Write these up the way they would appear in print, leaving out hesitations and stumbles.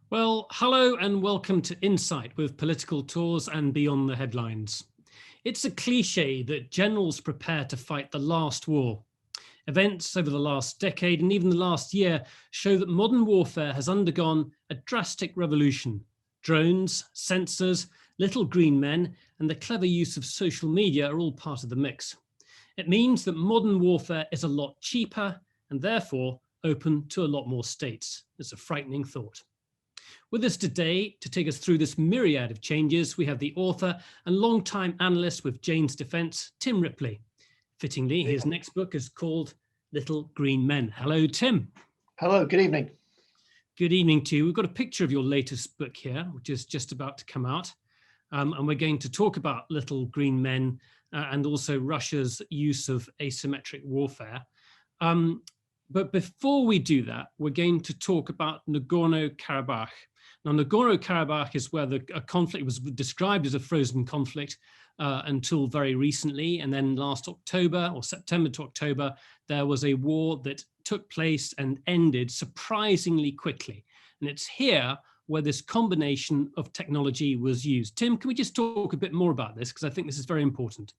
Well, hello and welcome to Insight with Political Tours and Beyond the Headlines. It's a cliche that generals prepare to fight the last war. Events over the last decade and even the last year show that modern warfare has undergone a drastic revolution. Drones, sensors, little green men, and the clever use of social media are all part of the mix. It means that modern warfare is a lot cheaper and therefore open to a lot more states. It's a frightening thought. With us today to take us through this myriad of changes, we have the author and longtime analyst with Jane's Defence, Tim Ripley. Fittingly, his next book is called Little Green Men. Hello, Tim. Hello, good evening. Good evening to you. We've got a picture of your latest book here, which is just about to come out. And we're going to talk about Little Green Men and also Russia's use of asymmetric warfare. But before we do that, we're going to talk about Nagorno-Karabakh. Now, Nagorno-Karabakh is where a conflict was described as a frozen conflict until very recently. And then last October, or September to October, there was a war that took place and ended surprisingly quickly. And it's here where this combination of technology was used. Tim, can we just talk a bit more about this? Because I think this is very important.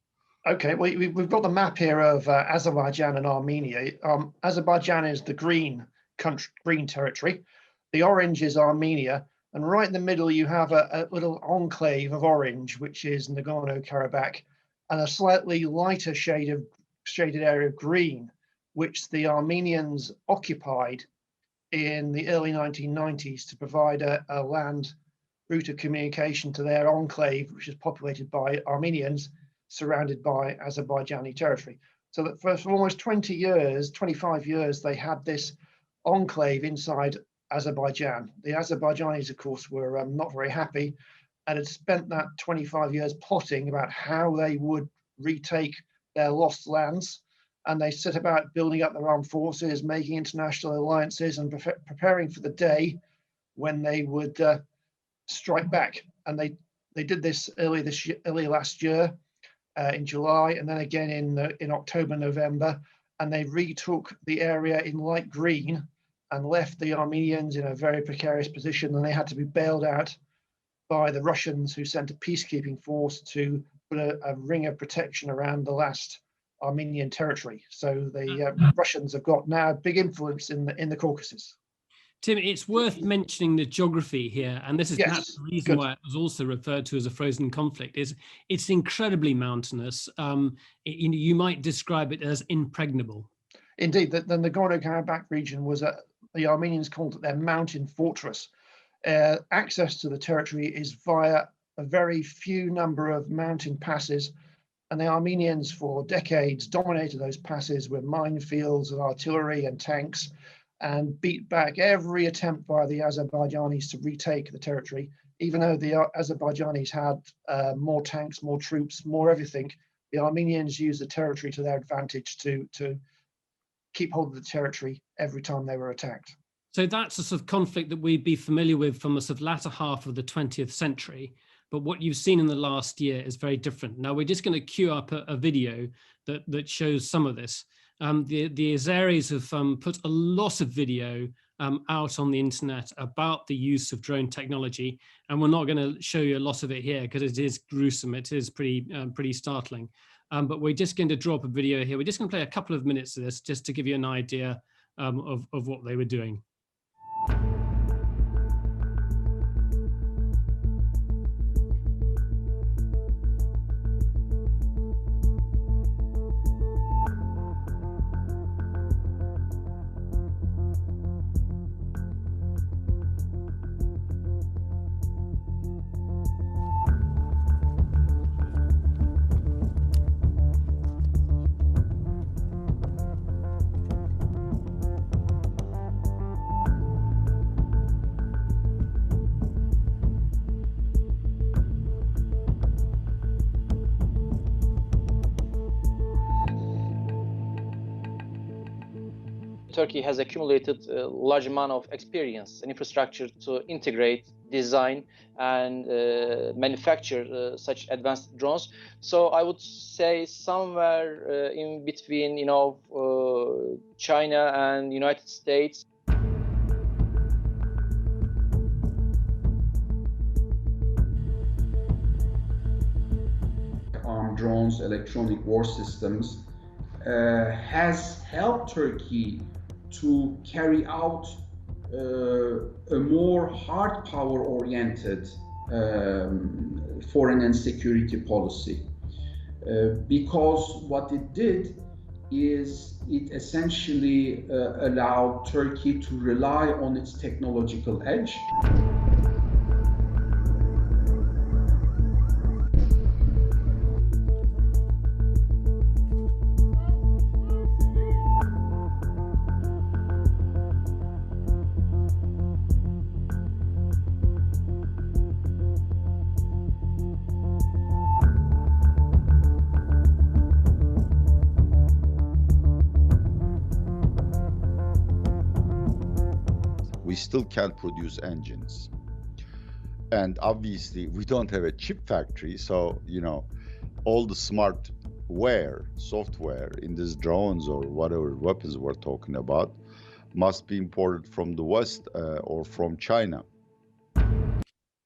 Okay, well, we've got the map here of Azerbaijan and Armenia. Azerbaijan is the green country, green territory. The orange is Armenia. And right in the middle, you have a little enclave of orange, which is Nagorno-Karabakh, and a slightly lighter shaded area of green, which the Armenians occupied in the early 1990s to provide a land route of communication to their enclave, which is populated by Armenians, surrounded by Azerbaijani territory. So that for almost 20 years, 25 years, they had this enclave inside Azerbaijan. The Azerbaijanis, of course, were not very happy and had spent that 25 years plotting about how they would retake their lost lands. And they set about building up their armed forces, making international alliances and preparing for the day when they would strike back. And they did this early last year in July, and then again in October, November, and they retook the area in light green and left the Armenians in a very precarious position, and they had to be bailed out by the Russians, who sent a peacekeeping force to put a ring of protection around the last Armenian territory. So the Russians have got now a big influence in the Caucasus. Tim, it's worth mentioning the geography here, and this is perhaps the reason why it was also referred to as a frozen conflict. It's incredibly mountainous. You might describe it as impregnable. Indeed, the Nagorno-Karabakh region was the Armenians called it their mountain fortress. Access to the territory is via a very few number of mountain passes, and the Armenians for decades dominated those passes with minefields and artillery and tanks, and beat back every attempt by the Azerbaijanis to retake the territory. Even though the Azerbaijanis had more tanks, more troops, more everything, the Armenians used the territory to their advantage to keep hold of the territory every time they were attacked. So that's a sort of conflict that we'd be familiar with from the sort of latter half of the 20th century. But what you've seen in the last year is very different. Now, we're just going to queue up a video that shows some of this. The Azeris have put a lot of video out on the internet about the use of drone technology, and we're not going to show you a lot of it here because it is gruesome. It is pretty startling. But we're just going to drop a video here. We're just going to play a couple of minutes of this just to give you an idea of what they were doing. Turkey has accumulated a large amount of experience and infrastructure to integrate, design, and manufacture such advanced drones. So I would say somewhere in between, China and United States. drones, electronic war systems, has helped Turkey to carry out a more hard power oriented foreign and security policy. Because what it did is it essentially allowed Turkey to rely on its technological edge. We still can't produce engines. And obviously we don't have a chip factory. So, all the software in these drones or whatever weapons we're talking about must be imported from the West or from China.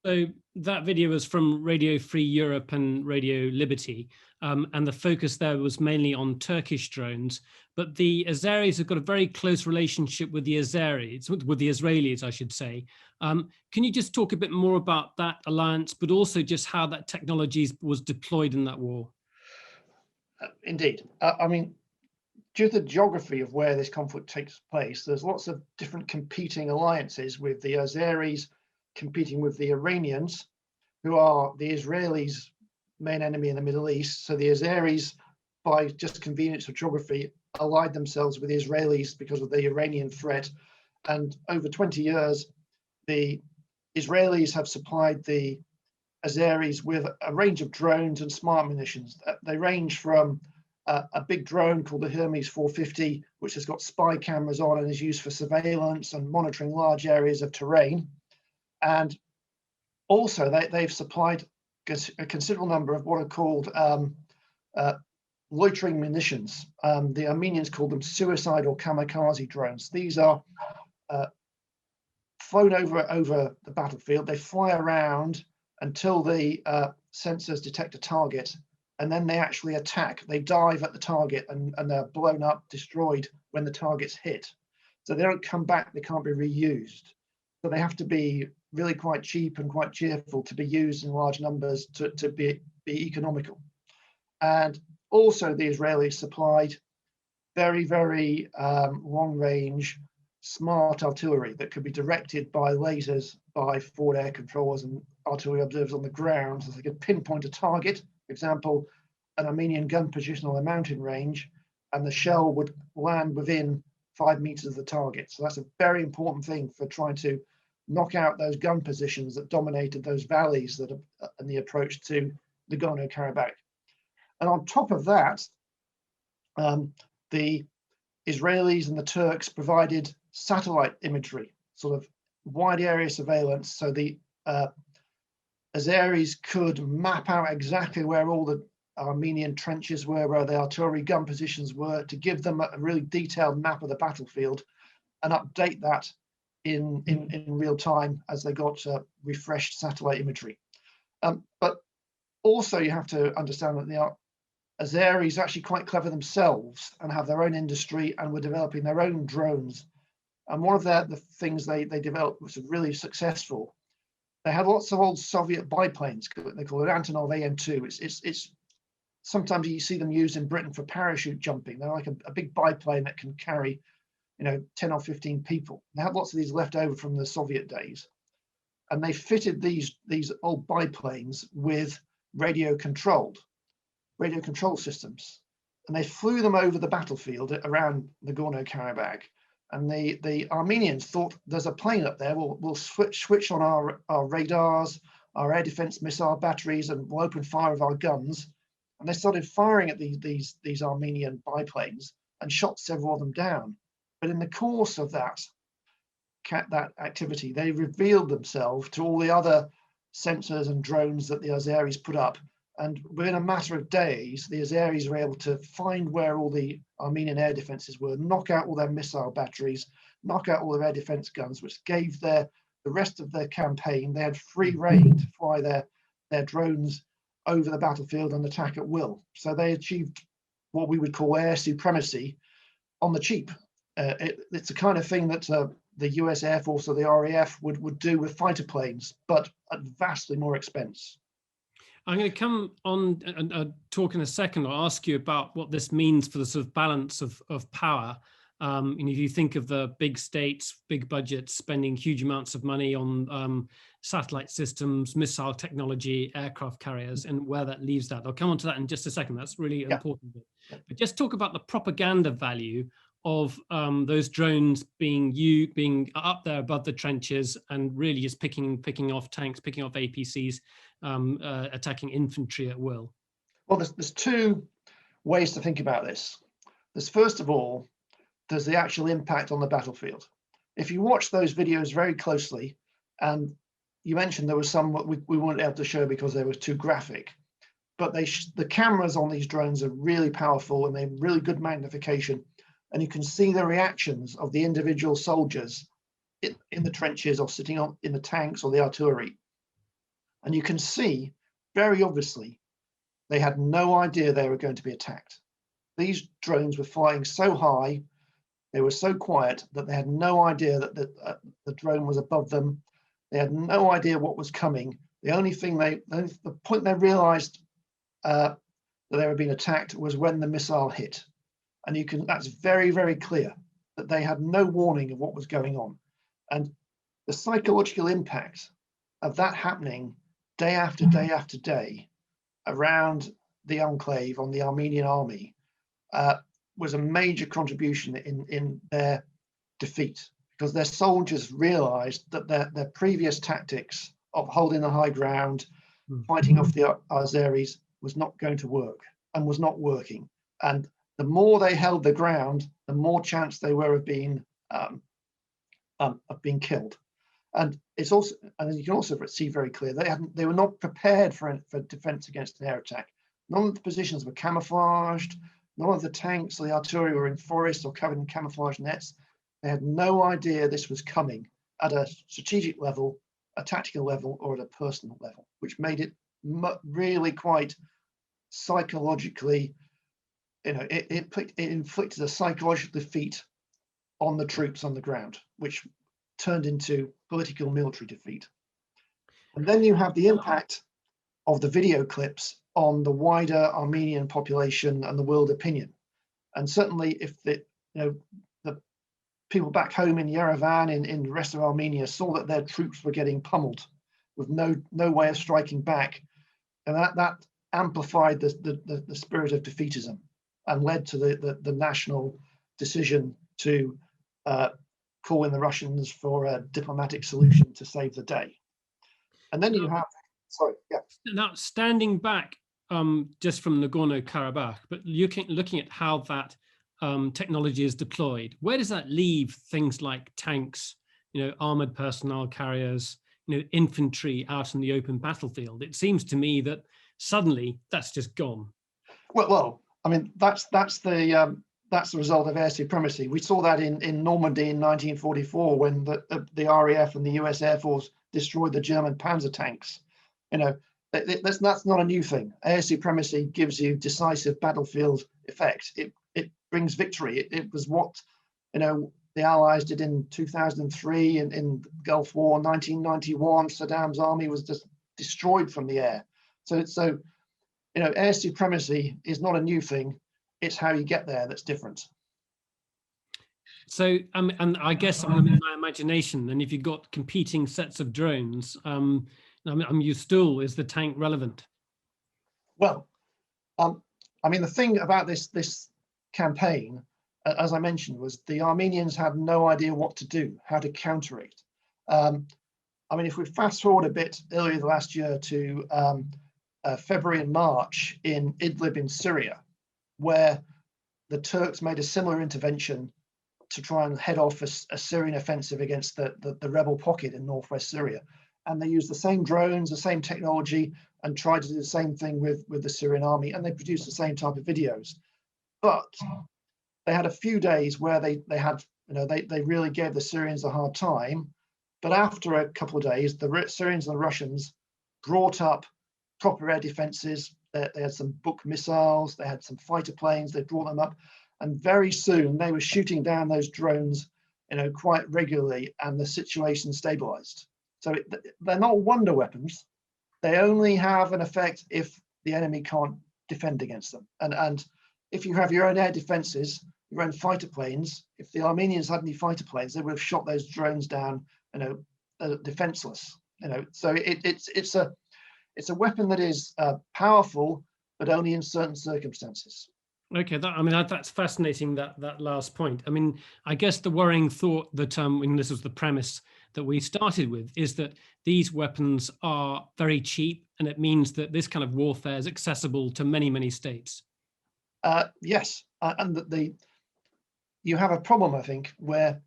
So that video was from Radio Free Europe and Radio Liberty, and the focus there was mainly on Turkish drones. But the Azeris have got a very close relationship with the Israelis, I should say. Can you just talk a bit more about that alliance, but also just how that technology was deployed in that war? Indeed. I mean, due to the geography of where this conflict takes place, there's lots of different competing alliances, with the Azeris competing with the Iranians, who are the Israelis' main enemy in the Middle East. So the Azeris, by just convenience of geography, allied themselves with the Israelis because of the Iranian threat. And over 20 years, the Israelis have supplied the Azeris with a range of drones and smart munitions. They range from a big drone called the Hermes 450, which has got spy cameras on and is used for surveillance and monitoring large areas of terrain. And also they've supplied a considerable number of what are called loitering munitions. The Armenians call them suicide or kamikaze drones. These are flown over the battlefield. They fly around until the sensors detect a target, and then they actually attack. They dive at the target and they're blown up, destroyed when the target's hit. So they don't come back, they can't be reused. So they have to be really quite cheap and quite cheerful to be used in large numbers to be economical. And also the Israelis supplied very, very long-range smart artillery that could be directed by lasers by forward air controllers and artillery observers on the ground, so they could pinpoint a target, for example, an Armenian gun position on a mountain range, and the shell would land within 5 meters of the target. So that's a very important thing for trying to knock out those gun positions that dominated those valleys that are in the approach to Nagorno-Karabakh. And on top of that, the Israelis and the Turks provided satellite imagery, sort of wide area surveillance. So the Azeris could map out exactly where all the Armenian trenches were, where the artillery gun positions were, to give them a really detailed map of the battlefield and update that in real time as they got refreshed satellite imagery. But also you have to understand that the Azeris are actually quite clever themselves and have their own industry, and were developing their own drones. And one of the things they developed was really successful. They had lots of old Soviet biplanes. They call it Antonov AN-2. It's sometimes you see them used in Britain for parachute jumping. They're like a big biplane that can carry, 10 or 15 people. They had lots of these left over from the Soviet days, and they fitted these old biplanes with radio control systems, and they flew them over the battlefield around Nagorno-Karabakh. And the Armenians thought, there's a plane up there, we'll switch on our radars, our air defense missile batteries, and we'll open fire with our guns. And they started firing at these Armenian biplanes and shot several of them down. But in the course of that activity, they revealed themselves to all the other sensors and drones that the Azeris put up. And within a matter of days, the Azeris were able to find where all the Armenian air defenses were, knock out all their missile batteries, knock out all their air defense guns, which gave the rest of their campaign, they had free rein to fly their drones over the battlefield and attack at will. So they achieved what we would call air supremacy on the cheap. It's the kind of thing that the US Air Force or the RAF would do with fighter planes, but at vastly more expense. I'm going to come on and talk in a second. I'll ask you about what this means for the sort of balance of power. And if you think of the big states, big budgets, spending huge amounts of money on satellite systems, missile technology, aircraft carriers, and where that leaves that. I'll come on to that in just a second. That's really important. But just talk about the propaganda value of those drones being up there above the trenches and really just picking off tanks, picking off APCs, attacking infantry at will. Well, there's two ways to think about this. There's, first of all, there's the actual impact on the battlefield. If you watch those videos very closely, and you mentioned there was some we weren't able to show because they were too graphic, but the cameras on these drones are really powerful and they have really good magnification. And you can see the reactions of the individual soldiers in the trenches or sitting in the tanks or the artillery. And you can see very obviously they had no idea they were going to be attacked. These drones were flying so high, they were so quiet that they had no idea that the drone was above them. They had no idea what was coming. The only thing the point they realized that they were being attacked was when the missile hit. And that's very, very clear that they had no warning of what was going on. And the psychological impact of that happening day after day after day around the enclave on the Armenian army was a major contribution in their defeat, because their soldiers realized that their previous tactics of holding the high ground, fighting off the Azeris was not going to work and was not working. And the more they held the ground, the more chance they were of being killed. And it's also, and you can also see very clear they were not prepared for defense against an air attack. None of the positions were camouflaged. None of the tanks or the artillery were in forests or covered in camouflage nets. They had no idea this was coming at a strategic level, a tactical level, or at a personal level, which made it really quite psychologically, it inflicted a psychological defeat on the troops on the ground, which turned into political military defeat. And then you have the impact of the video clips on the wider Armenian population and the world opinion. And certainly if the people back home in Yerevan, in the rest of Armenia, saw that their troops were getting pummeled with no way of striking back, and that amplified the spirit of defeatism and led to the national decision to call in the Russians for a diplomatic solution to save the day. And then you have, sorry, yeah. Now, standing back just from Nagorno-Karabakh, but looking at how that technology is deployed, where does that leave things like tanks, armored personnel carriers, infantry out in the open battlefield? It seems to me that suddenly that's just gone. Well, I mean, that's the result of air supremacy. We saw that in Normandy in 1944 when the RAF and the US Air Force destroyed the German Panzer tanks. That's not a new thing. Air supremacy gives you decisive battlefield effect. It brings victory. It was what the Allies did in 2003 in the Gulf War. 1991, Saddam's army was just destroyed from the air. So air supremacy is not a new thing. It's how you get there that's different. So, and I guess I'm in my imagination, and if you've got competing sets of drones, is the tank relevant? Well, I mean, the thing about this campaign, as I mentioned, was the Armenians had no idea what to do, how to counter it. I mean, if we fast forward a bit earlier last year to February and March in Idlib in Syria, where the Turks made a similar intervention to try and head off a Syrian offensive against the rebel pocket in northwest Syria. And they used the same drones, the same technology, and tried to do the same thing with the Syrian army, and they produced the same type of videos. But they had a few days where they really gave the Syrians a hard time. But after a couple of days, the Syrians and the Russians brought up proper air defenses. They had some Buk missiles, they had some fighter planes, they brought them up, and very soon they were shooting down those drones, quite regularly, and the situation stabilized. So they're not wonder weapons. They only have an effect if the enemy can't defend against them. And if you have your own air defenses, your own fighter planes, if the Armenians had any fighter planes, they would have shot those drones down, defenseless. So it's a weapon that is powerful, but only in certain circumstances. Okay, that's fascinating, that last point. I mean, I guess the worrying thought that, and this was the premise that we started with, is that these weapons are very cheap, and it means that this kind of warfare is accessible to many, many states. Yes, and you have a problem, I think, where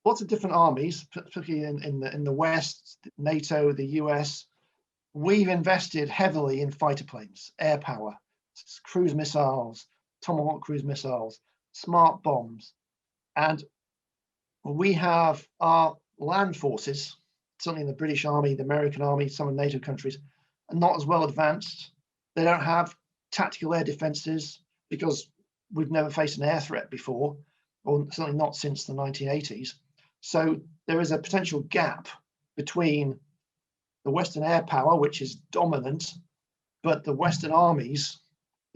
lots of different armies, particularly in the West, NATO, the US, we've invested heavily in fighter planes, air power, cruise missiles, Tomahawk cruise missiles, smart bombs, and we have our land forces, certainly the British Army, the American Army, some of NATO countries, are not as well advanced. They don't have tactical air defenses because we've never faced an air threat before, or certainly not since the 1980s. So there is a potential gap between the Western air power, which is dominant, but the Western armies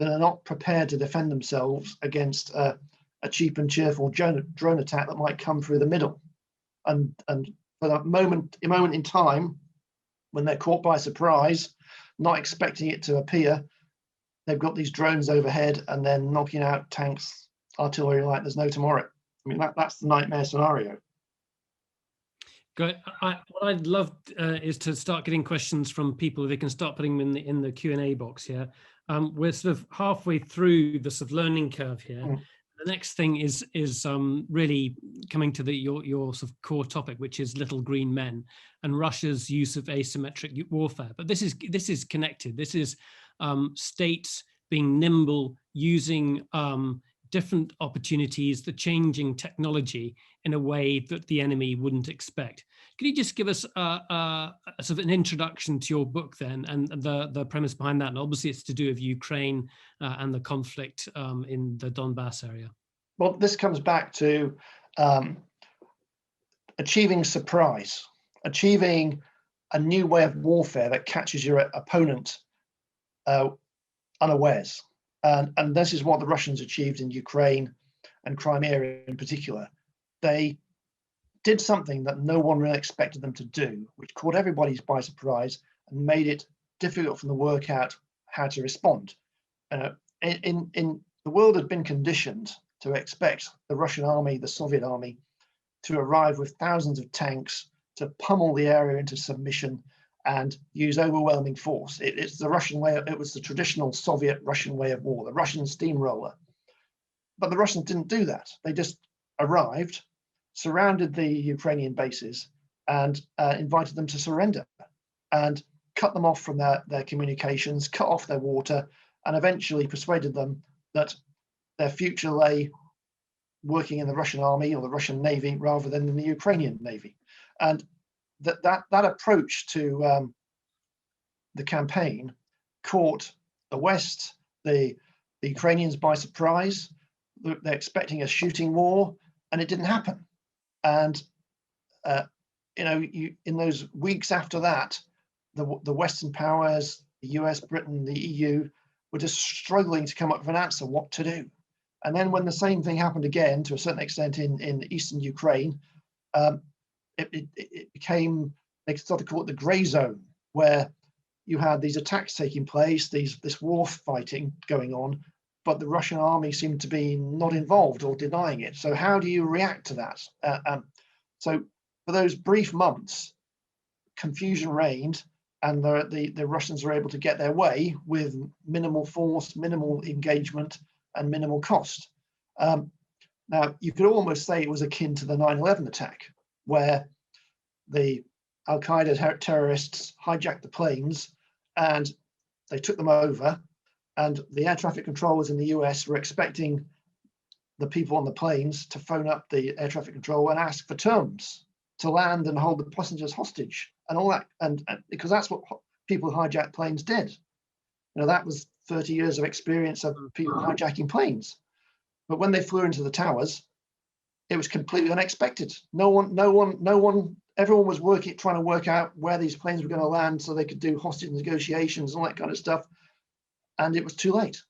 that are not prepared to defend themselves against a cheap and cheerful drone attack that might come through the middle. And for that moment in time, when they're caught by surprise, not expecting it to appear, they've got these drones overhead and then knocking out tanks, artillery like there's no tomorrow. I mean, that's the nightmare scenario. Good. What I'd love is to start getting questions from people. They can start putting them in the Q&A box here. We're sort of halfway through the sort of learning curve here. The next thing is really coming to your sort of core topic, which is little green men and Russia's use of asymmetric warfare. But this is connected. This is states being nimble, using different opportunities, the changing technology in a way that the enemy wouldn't expect. Can you just give us a sort of an introduction to your book then, and the premise behind that? And obviously it's to do with Ukraine and the conflict in the Donbass area. Well, this comes back to achieving surprise, achieving a new way of warfare that catches your opponent unawares. And this is what the Russians achieved in Ukraine and Crimea in particular. They did something that no one really expected them to do, which caught everybody by surprise and made it difficult for them to work out how to respond. In the world had been conditioned to expect the Russian army, the Soviet army, to arrive with thousands of tanks, to pummel the area into submission and use overwhelming force. It's the Russian way. It was the traditional Soviet Russian way of war, the Russian steamroller. But the Russians didn't do that. They just arrived, surrounded the Ukrainian bases, and invited them to surrender, and cut them off from their communications, cut off their water, and eventually persuaded them that their future lay working in the Russian army or the Russian Navy rather than in the Ukrainian Navy. And that approach to the campaign caught the West, the Ukrainians by surprise. They're expecting a shooting war, and it didn't happen. And in those weeks after that, the Western powers, the US, Britain, the EU, were just struggling to come up with an answer what to do. And then when the same thing happened again, to a certain extent in eastern Ukraine, it became, they started to call it the gray zone, where you had these attacks taking place, this war fighting going on, but the Russian army seemed to be not involved or denying it. So how do you react to that? So for those brief months, confusion reigned, and the Russians were able to get their way with minimal force, minimal engagement, and minimal cost. Now, you could almost say it was akin to the 9/11 attack, where the Al-Qaeda terrorists hijacked the planes and they took them over, and the air traffic controllers in the US were expecting the people on the planes to phone up the air traffic control and ask for terms to land and hold the passengers hostage and all that, and because that's what people who hijacked planes did. You know, that was 30 years of experience of people hijacking planes. But when they flew into the towers, it was completely unexpected. Everyone was trying to work out where these planes were going to land so they could do hostage negotiations and all that kind of stuff. And it was too late.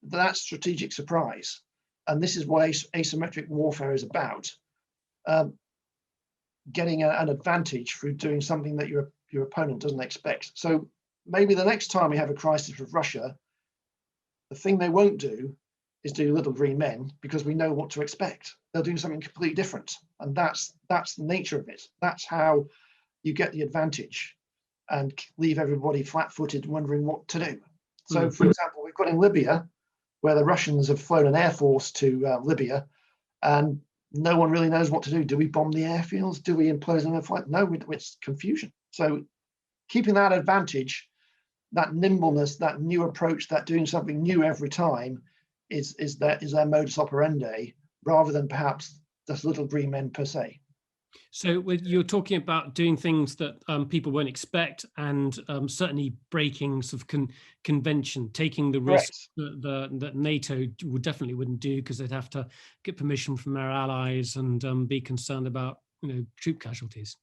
That's strategic surprise. And this is what asymmetric warfare is about. Getting an advantage through doing something that your opponent doesn't expect. So maybe the next time we have a crisis with Russia, the thing they won't do is do little green men, because we know what to expect. They'll do something completely different. And that's the nature of it. That's how you get the advantage and leave everybody flat-footed wondering what to do. So for example, we've got in Libya, where the Russians have flown an air force to Libya, and no one really knows what to do. Do we bomb the airfields? Do we impose an air flight? No, it's confusion. So keeping that advantage, that nimbleness, that new approach, that doing something new every time is their modus operandi, rather than perhaps just little green men per se. So you're talking about doing things that people won't expect, and certainly breaking sort of convention, taking the risk that NATO definitely wouldn't do, because they'd have to get permission from their allies and be concerned about, you know, troop casualties.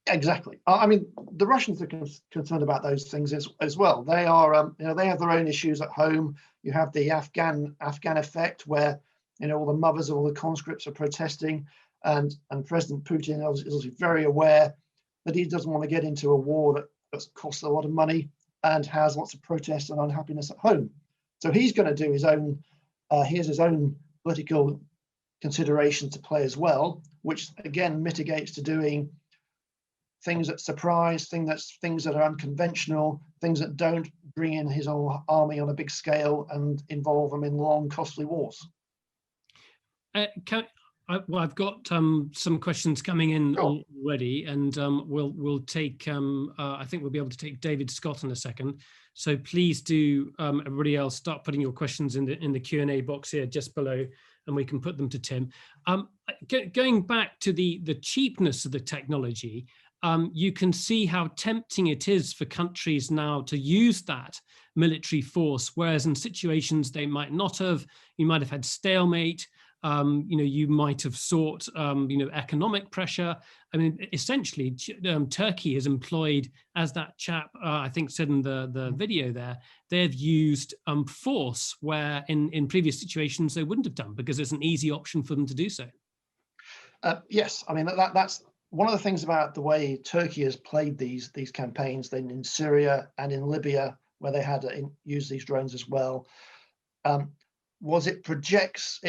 Exactly. I mean, the Russians are concerned about those things as well. They are, you know, they have their own issues at home. You have the Afghan effect, where, you know, all the mothers of all the conscripts are protesting, and President Putin is obviously very aware that he doesn't want to get into a war that costs a lot of money and has lots of protests and unhappiness at home. So he's going to do his own. He has his own political considerations to play as well, which again mitigates to doing things that surprise, things that are unconventional, things that don't bring in his own army on a big scale and involve them in long, costly wars. Well, I've got some questions coming in Sure. already, and we'll take. I think we'll be able to take David Scott in a second. So please do, everybody else, start putting your questions in the Q&A box here just below, and we can put them to Tim. Going back to the cheapness of the technology, you can see how tempting it is for countries now to use that military force, whereas in situations they might not have. You might have had stalemate. You know, you might have sought, you know, economic pressure. I mean, essentially, Turkey has employed, as that chap I think said in the video there, they've used force where in previous situations they wouldn't have done, because it's an easy option for them to do so. Yes, I mean that's one of the things about the way Turkey has played these campaigns. Then in Syria and in Libya, where they had used these drones as well. Was it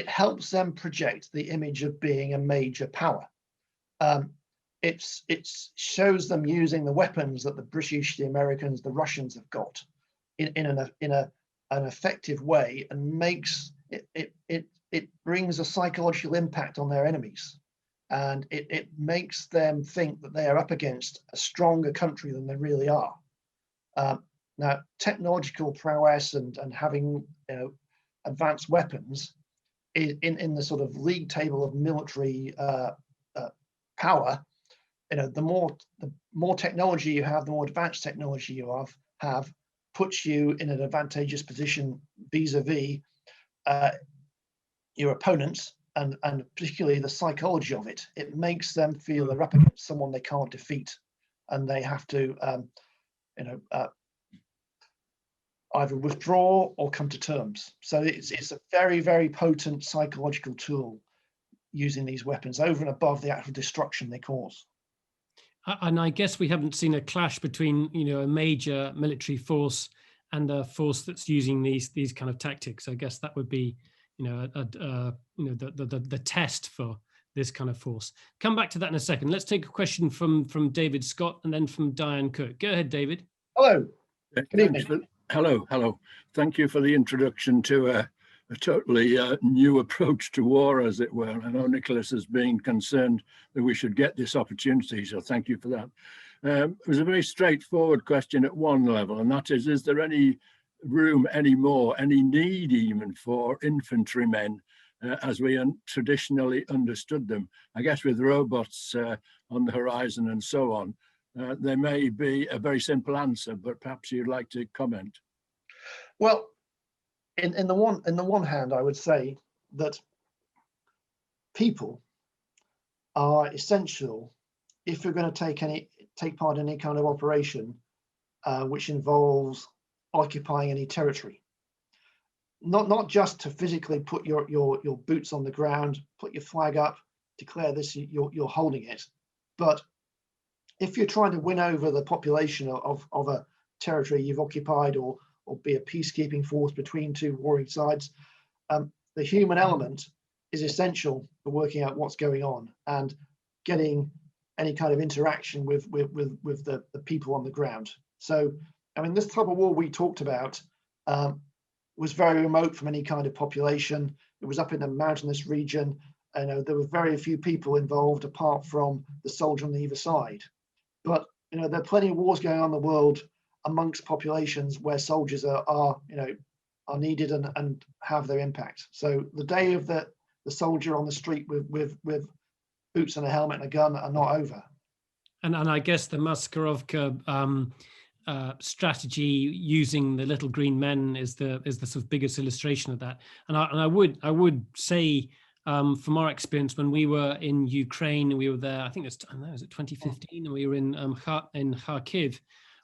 helps them project the image of being a major power. It shows them using the weapons that the British, the Americans, the Russians have got in an effective way, and makes it brings a psychological impact on their enemies, and it makes them think that they are up against a stronger country than they really are. Now, technological prowess and having, you know, advanced weapons in the sort of league table of military power, you know, the more technology you have, the more advanced technology you have puts you in an advantageous position vis-a-vis your opponents, and particularly the psychology of it. It makes them feel they're up against someone they can't defeat, and they have to, you know, either withdraw or come to terms. So it's a very, very potent psychological tool, using these weapons over and above the actual destruction they cause. And I guess we haven't seen a clash between, you know, a major military force and a force that's using these kind of tactics. I guess that would be, you know, the test for this kind of force. Come back to that in a second. Let's take a question from David Scott and then from Diane Cook. Go ahead, David. Hello. Good evening. Hello. Thank you for the introduction to a totally new approach to war, as it were. I know Nicholas has been concerned that we should get this opportunity, so thank you for that. It was a very straightforward question at one level, and that is there any room anymore, any need even for infantrymen as we traditionally understood them? I guess with robots on the horizon and so on, There may be a very simple answer, but perhaps you'd like to comment. Well, in the one hand, I would say that people are essential if you're going to take part in any kind of operation which involves occupying any territory. Not just to physically put your boots on the ground, put your flag up, declare this you're holding it, but if you're trying to win over the population of a territory you've occupied, or be a peacekeeping force between two warring sides, the human element is essential for working out what's going on and getting any kind of interaction with the people on the ground. So, I mean, this type of war we talked about was very remote from any kind of population. It was up in a mountainous region. I know there were very few people involved apart from the soldier on either side. But there are plenty of wars going on in the world amongst populations where soldiers are needed and have their impact. So the day of the soldier on the street with boots and a helmet and a gun are not over. And I guess the Maskarovka strategy using the little green men is the sort of biggest illustration of that. And I would say from our experience when we were in Ukraine, we were there, I think it was 2015, and we were in Kharkiv,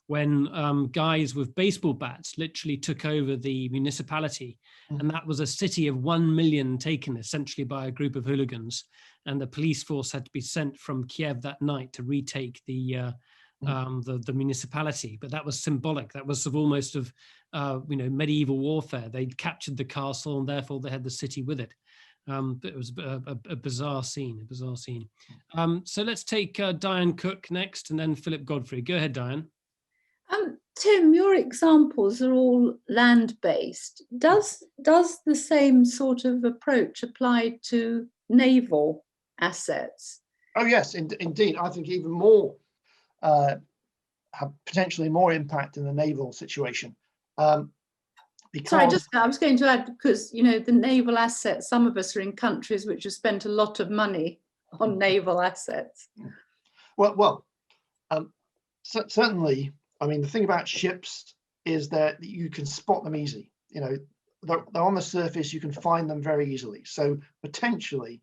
when guys with baseball bats literally took over the municipality. And that was a city of 1 million taken essentially by a group of hooligans. And the police force had to be sent from Kiev that night to retake the municipality. But that was symbolic. That was almost of medieval warfare. They'd captured the castle and therefore they had the city with it. But it was a bizarre scene, So let's take Diane Cook next, and then Philip Godfrey. Go ahead, Diane. Tim, your examples are all land-based. Does the same sort of approach apply to naval assets? Oh yes, indeed. I think even more, have potentially more impact in the naval situation. Sorry, I was going to add, because the naval assets, some of us are in countries which have spent a lot of money on naval assets. Well, certainly. I mean, the thing about ships is that you can spot them easy. They're on the surface, you can find them very easily. So potentially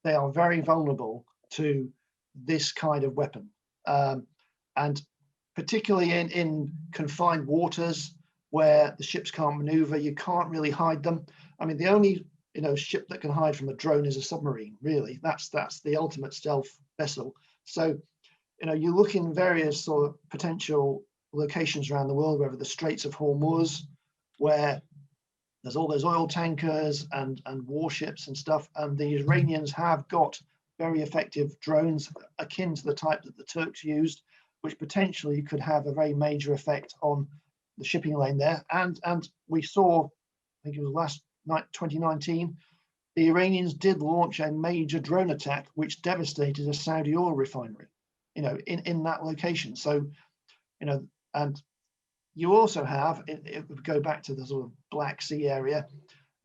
they are very vulnerable to this kind of weapon. And particularly in confined waters where the ships can't maneuver, you can't really hide them. I mean, the only ship that can hide from a drone is a submarine, really. That's the ultimate stealth vessel. So you look in various sort of potential locations around the world, whether the Straits of Hormuz, where there's all those oil tankers and warships and stuff, and the Iranians have got very effective drones akin to the type that the Turks used, which potentially could have a very major effect on the shipping lane there. And we saw, I think it was last night, 2019, the Iranians did launch a major drone attack which devastated a Saudi oil refinery, in that location. So, and you also have, it would go back to the sort of Black Sea area,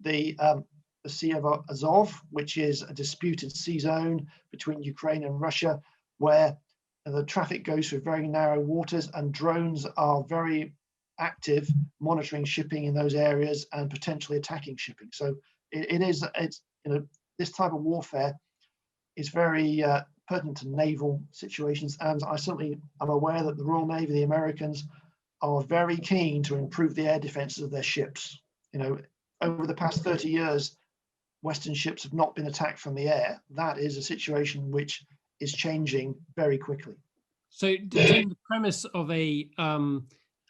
the Sea of Azov, which is a disputed sea zone between Ukraine and Russia, where the traffic goes through very narrow waters, and drones are very active monitoring shipping in those areas and potentially attacking shipping. So it's this type of warfare is very pertinent to naval situations, and I'm aware that the Royal Navy, the Americans, are very keen to improve the air defenses of their ships. Over the past 30 years, Western ships have not been attacked from the air. That is a situation which is changing very quickly. So the premise of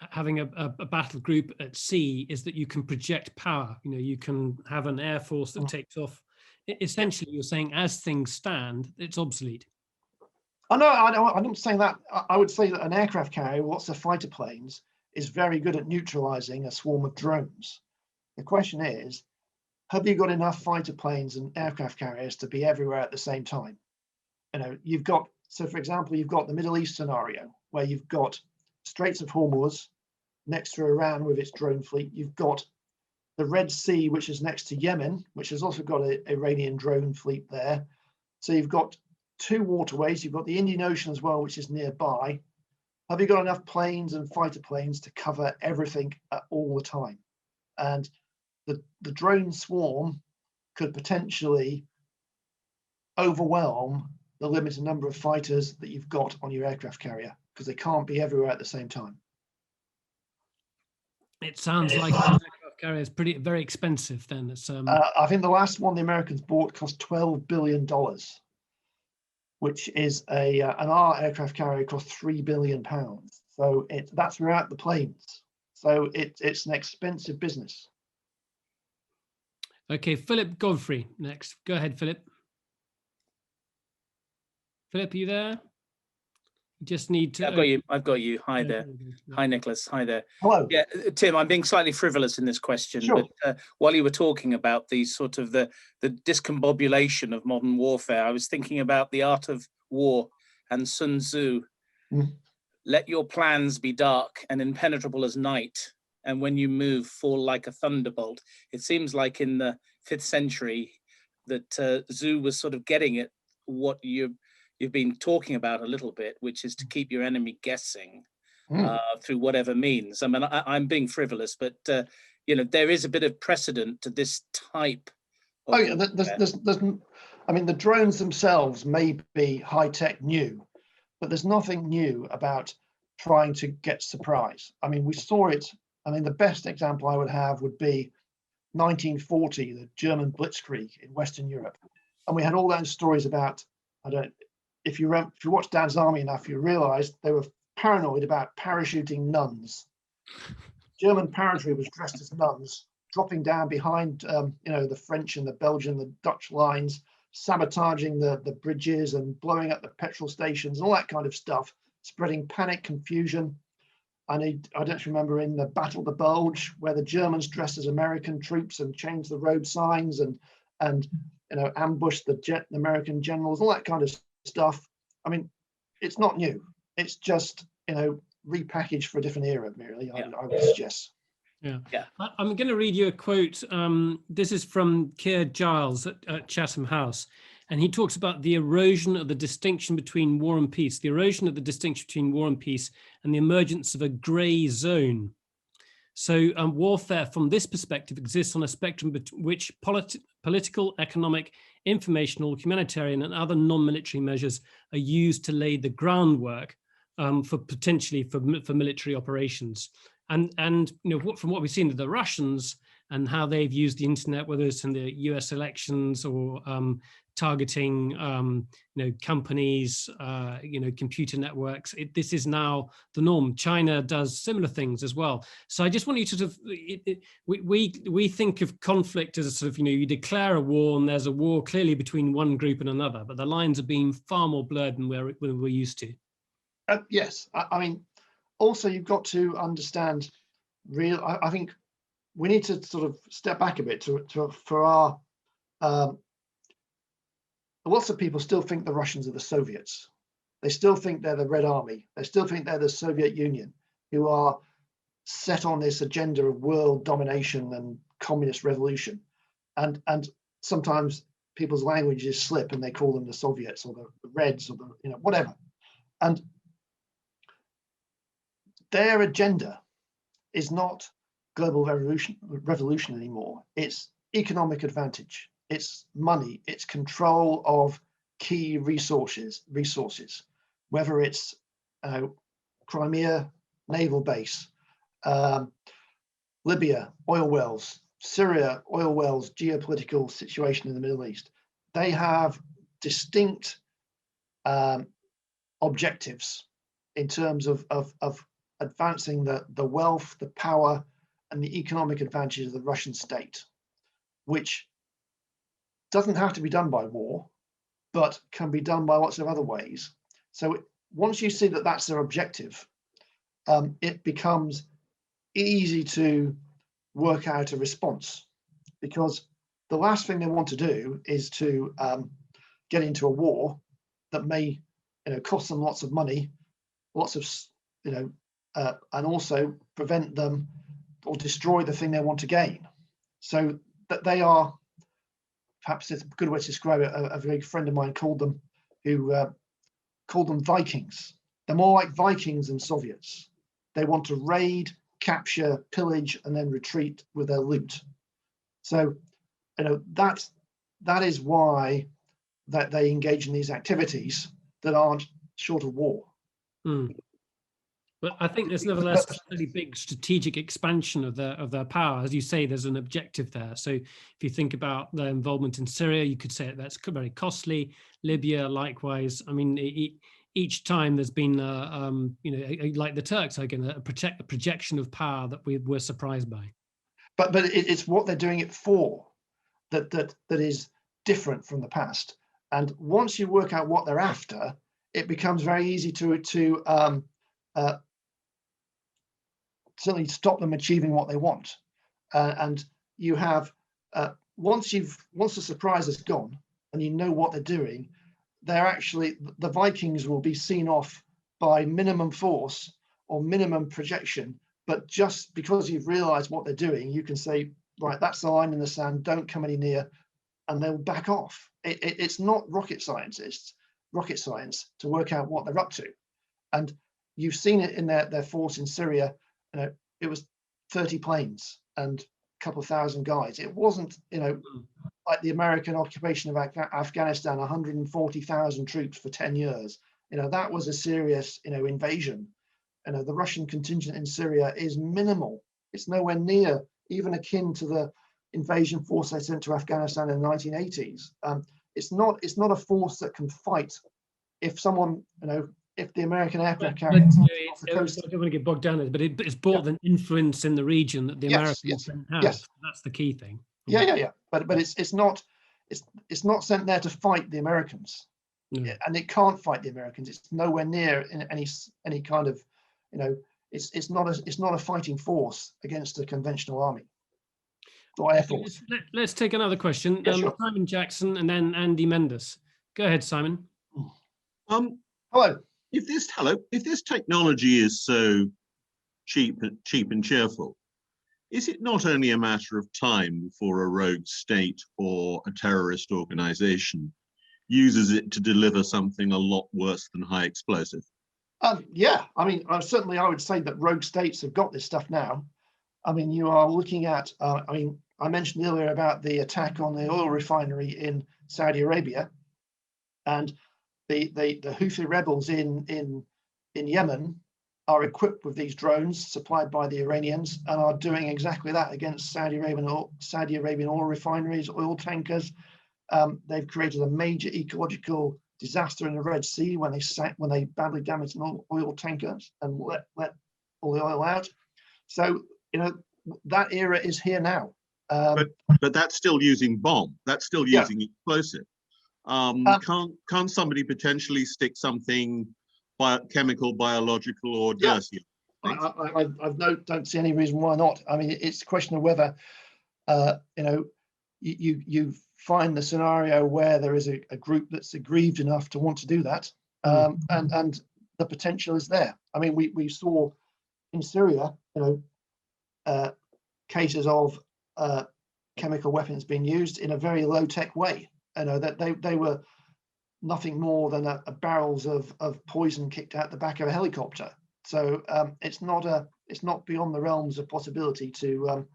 having a battle group at sea is that you can project power. You can have an air force that takes off. Essentially, you're saying as things stand, it's obsolete. Oh, no, I'm not saying that. I would say that an aircraft carrier, lots of fighter planes, is very good at neutralizing a swarm of drones. The question is, have you got enough fighter planes and aircraft carriers to be everywhere at the same time? So for example, you've got the Middle East scenario where you've got Straits of Hormuz next to Iran with its drone fleet. You've got the Red Sea, which is next to Yemen, which has also got an Iranian drone fleet there. So you've got two waterways. You've got the Indian Ocean as well, which is nearby. have you got enough planes and fighter planes to cover everything all the time? And the drone swarm could potentially overwhelm the limited number of fighters that you've got on your aircraft carrier, because they can't be everywhere at the same time. It sounds like an aircraft carrier is very expensive then. It's I think the last one the Americans bought cost $12 billion, which is an our aircraft carrier cost £3 billion. So that's without the planes. So it's an expensive business. Okay, Philip Godfrey next. Go ahead, Philip. Philip, are you there? You just need to. I've got you. I've got you. Hi there. Hi, Nicholas. Hi there. Hello. Yeah, Tim, I'm being slightly frivolous in this question, Sure. but while you were talking about the sort of the discombobulation of modern warfare, I was thinking about The Art of War and Sun Tzu. Let your plans be dark and impenetrable as night, and when you move, fall like a thunderbolt. It seems like in the 5th century that Tzu was sort of getting at what you've been talking about a little bit, which is to keep your enemy guessing through whatever means. I mean, I'm being frivolous, but you know, there is a bit of precedent to this type of. Oh yeah, I mean, the drones themselves may be high tech new, but there's nothing new about trying to get surprise. I mean, we saw it. I mean, the best example I would have would be 1940, the German Blitzkrieg in Western Europe, and we had all those stories about. If you watch Dad's Army enough, you realise they were paranoid about parachuting nuns. German paratrooper was dressed as nuns, dropping down behind, the French and the Belgian, the Dutch lines, sabotaging the bridges and blowing up the petrol stations and all that kind of stuff, spreading panic, confusion. And I don't remember in the Battle of the Bulge, where the Germans dressed as American troops and changed the road signs and ambushed the American generals, all that kind of stuff. I mean, it's not new. It's just, repackaged for a different era, merely, I would suggest. Yeah. I'm going to read you a quote. This is from Keir Giles at Chatham House. And he talks about the erosion of the distinction between war and peace, the erosion of the distinction between war and peace, and the emergence of a grey zone. So warfare from this perspective exists on a spectrum which political, economic, informational, humanitarian, and other non-military measures are used to lay the groundwork for military operations. And from what we've seen of the Russians and how they've used the internet, whether it's in the US elections or targeting companies, computer networks, this is now the norm. China does similar things as well. So I just want you to sort of, we think of conflict as a sort of, you declare a war and there's a war clearly between one group and another, but the lines are being far more blurred than we're used to. Yes, I mean, also you've got to understand I think we need to sort of step back a bit for our lots of people still think the Russians are the Soviets. They still think they're the Red Army. They still think they're the Soviet Union, who are set on this agenda of world domination and communist revolution. And sometimes people's languages slip and they call them the Soviets or the Reds or the whatever. And their agenda is not global revolution anymore. It's economic advantage. It's money. It's control of key resources. Whether it's Crimea naval base, Libya oil wells, Syria oil wells, geopolitical situation in the Middle East. They have distinct objectives in terms of advancing the wealth, the power, and the economic advantages of the Russian state, which doesn't have to be done by war, but can be done by lots of other ways. So once you see that that's their objective, it becomes easy to work out a response, because the last thing they want to do is to get into a war that may cost them lots of money, lots of and also prevent them or destroy the thing they want to gain. So that they are, perhaps it's a good way to describe it, a very friend of mine called them Vikings. They're more like Vikings than Soviets. They want to raid, capture, pillage, and then retreat with their loot. So, that is why that they engage in these activities that aren't short of war. But I think there's nevertheless a really big strategic expansion of their power. As you say, there's an objective there. So if you think about their involvement in Syria, you could say that's very costly. Libya, likewise. I mean, each time there's been, like the Turks, again, a projection of power that we were surprised by. But it's what they're doing it for that is different from the past. And once you work out what they're after, it becomes very easy to certainly stop them achieving what they want. And you have once the surprise is gone and you know what they're doing, the Vikings will be seen off by minimum force or minimum projection. But just because you've realized what they're doing, you can say, right, that's the line in the sand, don't come any near, and they'll back off. It's not rocket science to work out what they're up to. And you've seen it in their force in Syria. It was 30 planes and a couple of thousand guys. It wasn't, like the American occupation of Afghanistan, 140,000 troops for 10 years. That was a serious, invasion. The Russian contingent in Syria is minimal. It's nowhere near even akin to the invasion force they sent to Afghanistan in the 1980s. It's not a force that can fight if someone, if the American aircraft carrier. I don't want to get bogged down in it, but it's brought an influence in the region that the Americans don't have. Yes. That's the key thing. Yeah. But it's not sent there to fight the Americans. No. And it can't fight the Americans. It's nowhere near in any kind of, it's not a fighting force against a conventional army or air force. Let's take another question. Yeah, sure. Simon Jackson and then Andy Mendes. Go ahead, Simon. Hello. If this technology is so cheap and cheerful, is it not only a matter of time before a rogue state or a terrorist organization uses it to deliver something a lot worse than high explosive? Yeah, I mean, certainly I would say that rogue states have got this stuff now. I mean, you are looking at, I mentioned earlier about the attack on the oil refinery in Saudi Arabia, and the Houthi rebels in Yemen are equipped with these drones supplied by the Iranians and are doing exactly that against Saudi Arabian oil refineries, oil tankers. They've created a major ecological disaster in the Red Sea when they badly damaged an oil tankers and let all the oil out. So that era is here now. But that's still using bomb. That's still using explosive. Can't somebody potentially stick something chemical, biological, or dirty? I don't see any reason why not. I mean, it's a question of whether you find the scenario where there is a group that's aggrieved enough to want to do that, and the potential is there. I mean, we saw in Syria, cases of chemical weapons being used in a very low-tech way. That they were nothing more than a barrels of poison kicked out the back of a helicopter. So it's not beyond the realms of possibility to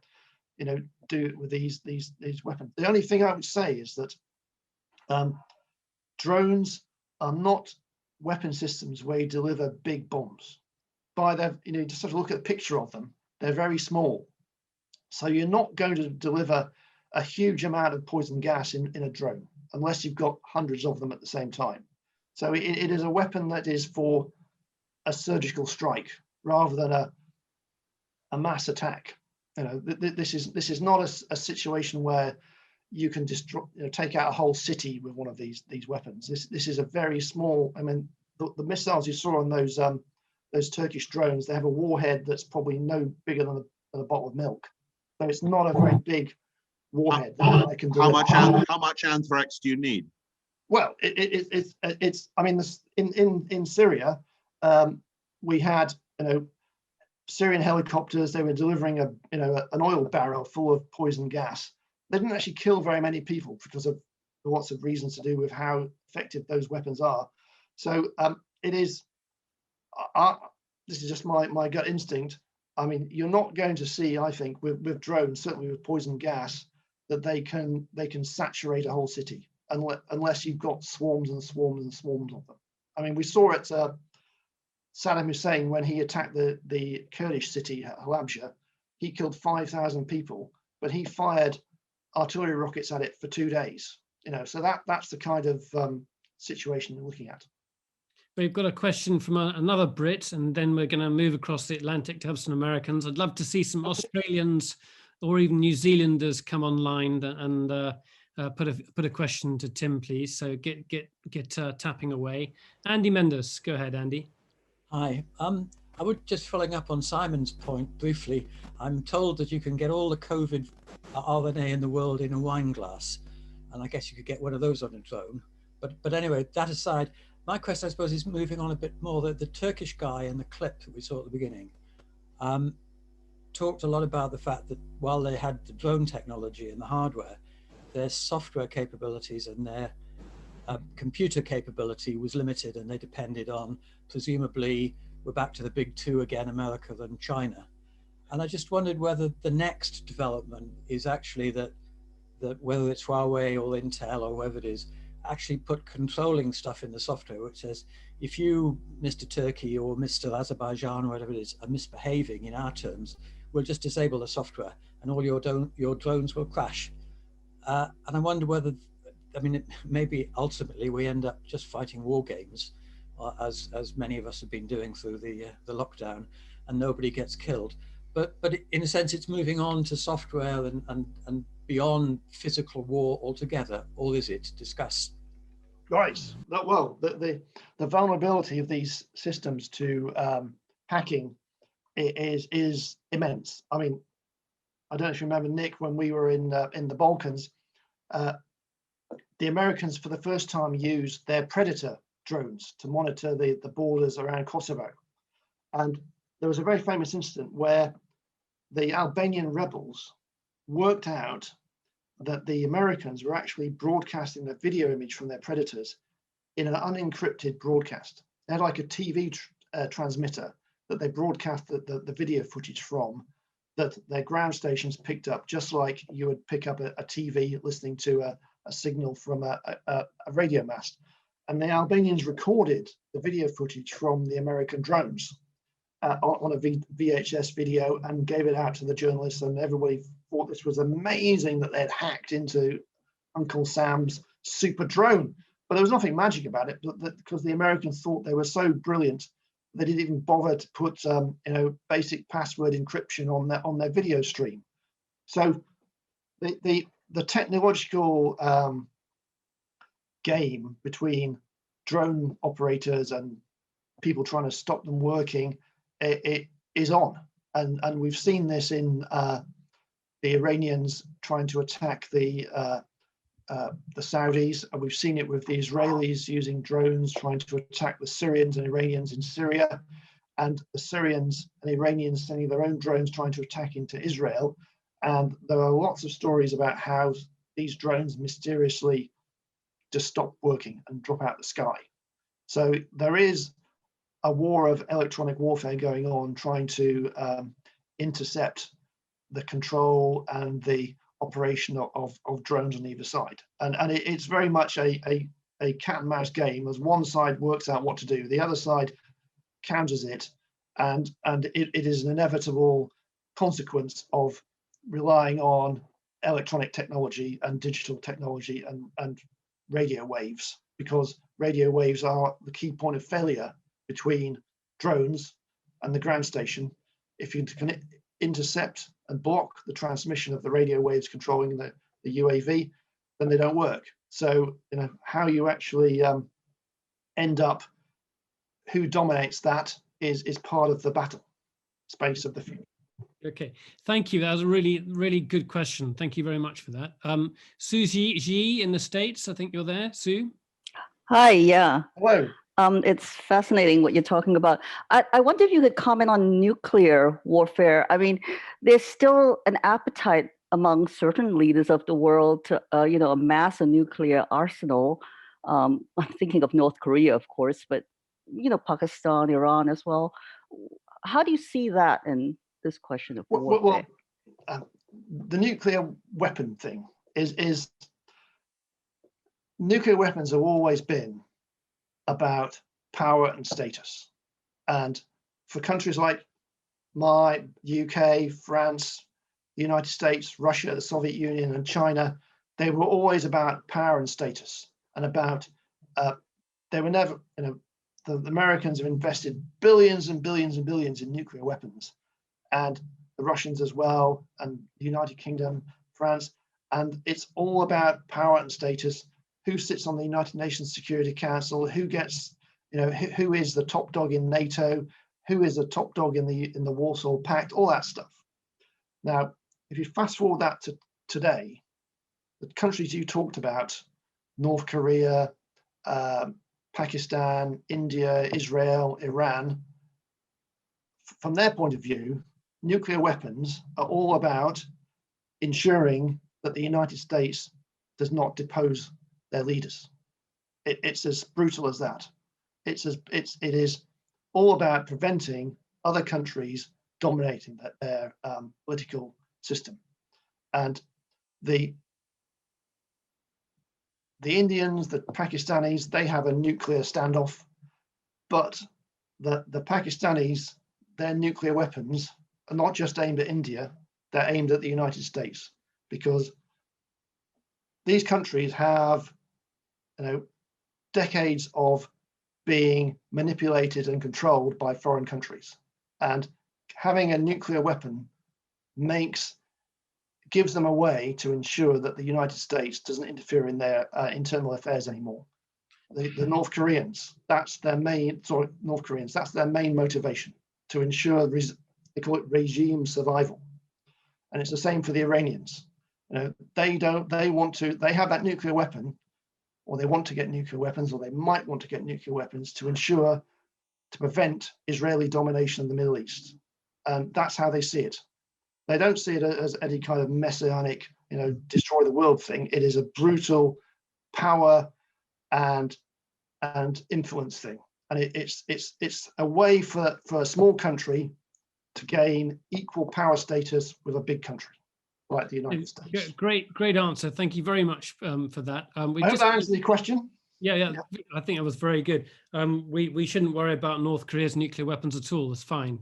do it with these weapons. The only thing I would say is that drones are not weapon systems where you deliver big bombs. By their, just sort of look at a picture of them, they're very small. So you're not going to deliver a huge amount of poison gas in a drone unless you've got hundreds of them at the same time. So it is a weapon that is for a surgical strike rather than a mass attack. This is not a situation where you can take out a whole city with one of these weapons. This is a very small. I mean, the missiles you saw on those Turkish drones, they have a warhead that's probably no bigger than a bottle of milk. So it's not a very big warhead. How much anthrax do you need? Well, it's. I mean, in Syria, we had Syrian helicopters. They were delivering an oil barrel full of poison gas. They didn't actually kill very many people because of lots of reasons to do with how effective those weapons are. So it is. this is just my gut instinct. I mean, you're not going to see, I think, with drones, certainly with poison gas, that they can saturate a whole city unless you've got swarms and swarms and swarms of them. I mean, we saw it. Saddam Hussein, when he attacked the Kurdish city Halabja, he killed 5,000 people, but he fired artillery rockets at it for 2 days. You know, so that's the kind of situation we're looking at. We've got a question from another Brit, and then we're going to move across the Atlantic to have some Americans. I'd love to see some Australians or even New Zealanders come online and put a question to Tim, please. So get tapping away. Andy Mendes, go ahead, Andy. Hi. I would just following up on Simon's point briefly. I'm told that you can get all the COVID RNA in the world in a wine glass, and I guess you could get one of those on a drone. But anyway, that aside, my question, I suppose, is moving on a bit more. The Turkish guy in the clip that we saw at the beginning talked a lot about the fact that while they had the drone technology and the hardware, their software capabilities and their computer capability was limited, and they depended on, presumably, we're back to the big two again, America and China. And I just wondered whether the next development is actually that whether it's Huawei or Intel or whoever it is, actually put controlling stuff in the software, which says, if you, Mr. Turkey or Mr. Azerbaijan or whatever it is, are misbehaving in our terms, we'll just disable the software and all your drones will crash. And I wonder whether, I mean, maybe ultimately we end up just fighting war games, as many of us have been doing through the lockdown, and nobody gets killed. But in a sense, it's moving on to software and beyond physical war altogether, or is it? Discuss. Right. Well, the vulnerability of these systems to hacking is immense. I mean, I don't know if you remember, Nick, when we were in the Balkans, the Americans for the first time used their Predator drones to monitor the borders around Kosovo. And there was a very famous incident where the Albanian rebels worked out that the Americans were actually broadcasting the video image from their Predators in an unencrypted broadcast. They had like a TV transmitter that they broadcast the video footage from, that their ground stations picked up, just like you would pick up a TV listening to a signal from a radio mast. And the Albanians recorded the video footage from the American drones on a VHS video and gave it out to the journalists, and everybody thought this was amazing that they'd hacked into Uncle Sam's super drone. But there was nothing magic about it, because the Americans thought they were so brilliant, they didn't even bother to put basic password encryption on their video stream. So the technological game between drone operators and people trying to stop them working, it is on, and we've seen this in the Iranians trying to attack the Saudis, and we've seen it with the Israelis using drones trying to attack the Syrians and Iranians in Syria, and the Syrians and Iranians sending their own drones trying to attack into Israel. And there are lots of stories about how these drones mysteriously just stop working and drop out the sky. So there is a war of electronic warfare going on, trying to intercept the control and the operation of drones on either side. And it's very much a cat and mouse game, as one side works out what to do, the other side counters it, and it is an inevitable consequence of relying on electronic technology and digital technology and radio waves, because radio waves are the key point of failure between drones and the ground station. If you can intercept and block the transmission of the radio waves controlling the UAV, then they don't work. So, how you actually end up, who dominates that is part of the battle space of the future. Okay, thank you. That was a really, really good question. Thank you very much for that. Susie G in the States, I think you're there, Sue. Hi, yeah. Hello. It's fascinating what you're talking about. I wonder if you could comment on nuclear warfare. I mean, there's still an appetite among certain leaders of the world to, amass a nuclear arsenal. I'm thinking of North Korea, of course, but Pakistan, Iran as well. How do you see that in this question of warfare? The nuclear weapon thing is nuclear weapons have always been about power and status. And for countries like my UK, France, the United States, Russia, the Soviet Union, and China, they were always about power and status, and about they were never, the Americans have invested billions and billions and billions in nuclear weapons, and the Russians as well, and the United Kingdom, France, and it's all about power and status. Who sits on the United Nations Security Council? Who gets, who is the top dog in NATO? Who is the top dog in the Warsaw Pact? All that stuff. Now, if you fast forward that to today, the countries you talked about, North Korea, Pakistan, India, Israel, Iran, from their point of view, nuclear weapons are all about ensuring that the United States does not depose their leaders. It's as brutal as that. It is all about preventing other countries dominating their political system. And the Indians, the Pakistanis, they have a nuclear standoff, but the Pakistanis, their nuclear weapons are not just aimed at India, they're aimed at the United States, because these countries have, decades of being manipulated and controlled by foreign countries. And having a nuclear weapon gives them a way to ensure that the United States doesn't interfere in their internal affairs anymore. The North Koreans, that's their main motivation, to ensure they call it regime survival. And it's the same for the Iranians. They have that nuclear weapon, or they want to get nuclear weapons, or they might want to get nuclear weapons to prevent Israeli domination in the Middle East. And that's how they see it. They don't see it as any kind of messianic, destroy the world thing. It is a brutal power and influence thing. And it's a way for a small country to gain equal power status with a big country like the United States. Great answer. Thank you very much for that. I hope that answers the question. Yeah. I think it was very good. We shouldn't worry about North Korea's nuclear weapons at all. It's fine.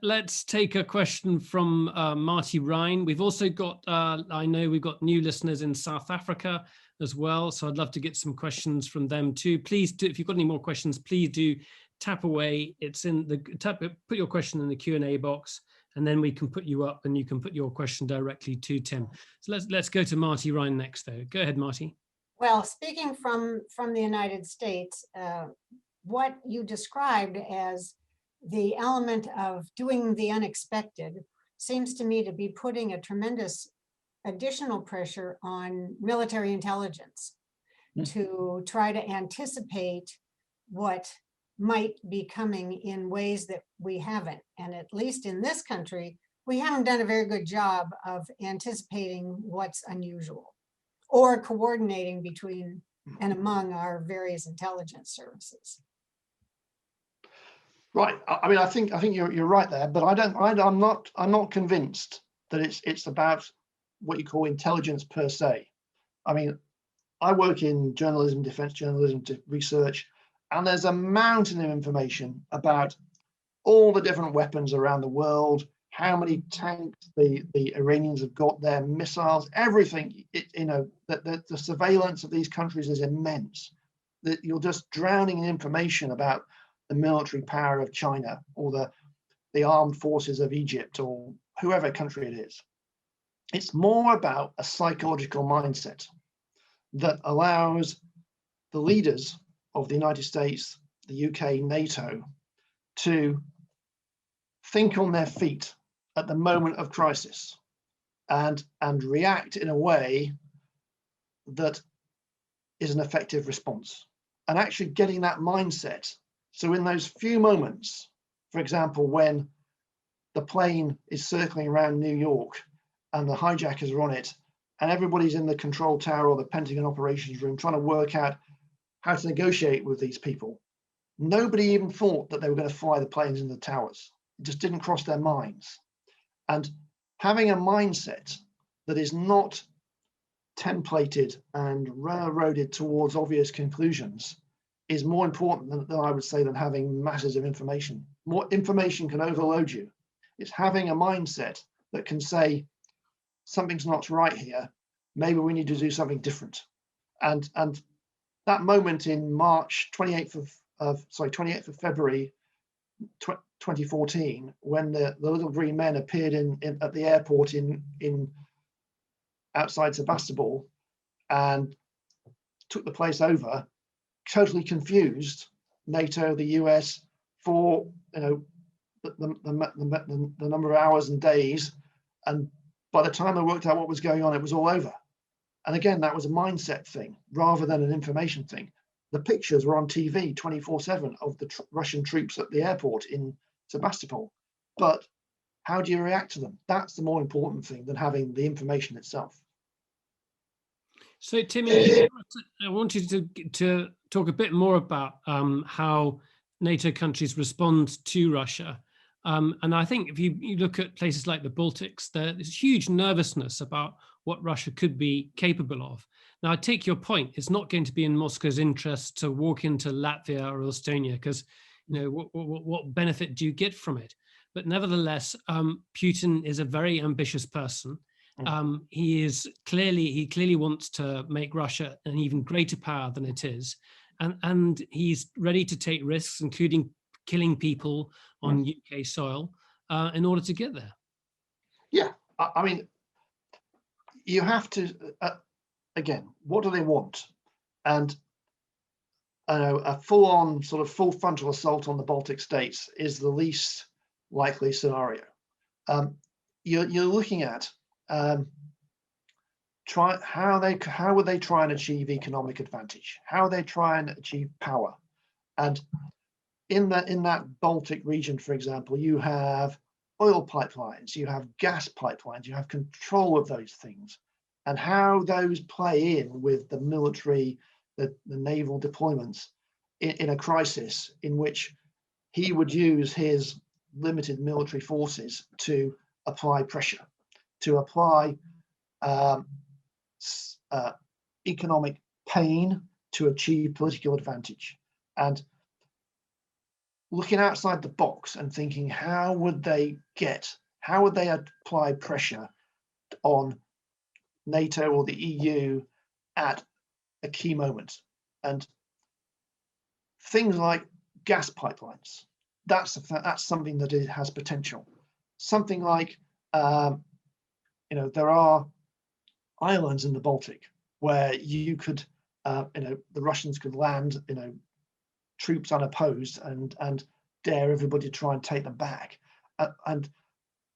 Let's take a question from Marty Ryan. We've also got, I know we've got new listeners in South Africa as well, so I'd love to get some questions from them too. Please do, if you've got any more questions, please do tap away. Put your question in the Q&A box, and then we can put you up and you can put your question directly to Tim. So let's go to Marty Ryan next though. Go ahead, Marty. Well, speaking from the United States, what you described as the element of doing the unexpected seems to me to be putting a tremendous additional pressure on military intelligence to try to anticipate what might be coming in ways that we haven't. And at least in this country, we haven't done a very good job of anticipating what's unusual or coordinating between and among our various intelligence services. Right. I mean, I think you're right there, but I'm not convinced that it's about what you call intelligence per se. I mean, I work in journalism, defense journalism, research, and there's a mountain of information about all the different weapons around the world, how many tanks the Iranians have got, their missiles, everything. The surveillance of these countries is immense. That you're just drowning in information about the military power of China or the armed forces of Egypt or whoever country it is. It's more about a psychological mindset that allows the leaders of the United States, the UK, NATO, to think on their feet at the moment of crisis and react in a way that is an effective response. And actually getting that mindset. So in those few moments, for example, when the plane is circling around New York and the hijackers are on it, and everybody's in the control tower or the Pentagon operations room trying to work out how to negotiate with these people, nobody even thought that they were going to fly the planes in the towers. It just didn't cross their minds. And having a mindset that is not templated and railroaded towards obvious conclusions is more important than I would say than having masses of information. More information can overload you. It's having a mindset that can say something's not right here. Maybe we need to do something different. And that moment in March, 28th of February 2014, when the little green men appeared at the airport in outside Sebastopol and took the place over, totally confused NATO, the US, for the number of hours and days, and by the time I worked out what was going on, it was all over. And again, that was a mindset thing rather than an information thing. The pictures were on TV 24/7 of the Russian troops at the airport in Sebastopol, but how do you react to them? That's the more important thing than having the information itself. So, Timmy, I wanted to talk a bit more about how NATO countries respond to Russia. And I think if you look at places like the Baltics, there's huge nervousness about what Russia could be capable of. Now, I take your point. It's not going to be in Moscow's interest to walk into Latvia or Estonia because, what benefit do you get from it? But nevertheless, Putin is a very ambitious person. He clearly wants to make Russia an even greater power than it is, and he's ready to take risks, including killing people on UK soil, in order to get there. Yeah, I mean, you have to. Again, what do they want? And a full-on sort of full frontal assault on the Baltic states is the least likely scenario. You're looking at how would they try and achieve economic advantage? How would they try and achieve power? And in that Baltic region, for example, you have oil pipelines, you have gas pipelines, you have control of those things, and how those play in with the military, the naval deployments in a crisis in which he would use his limited military forces to apply pressure, to apply economic pain to achieve political advantage. And looking outside the box and thinking, how would they apply pressure on NATO or the EU at a key moment? And things like gas pipelines, that's something that it has potential. Something like, there are islands in the Baltic where you could, the Russians could land, troops unopposed and dare everybody to try and take them back. And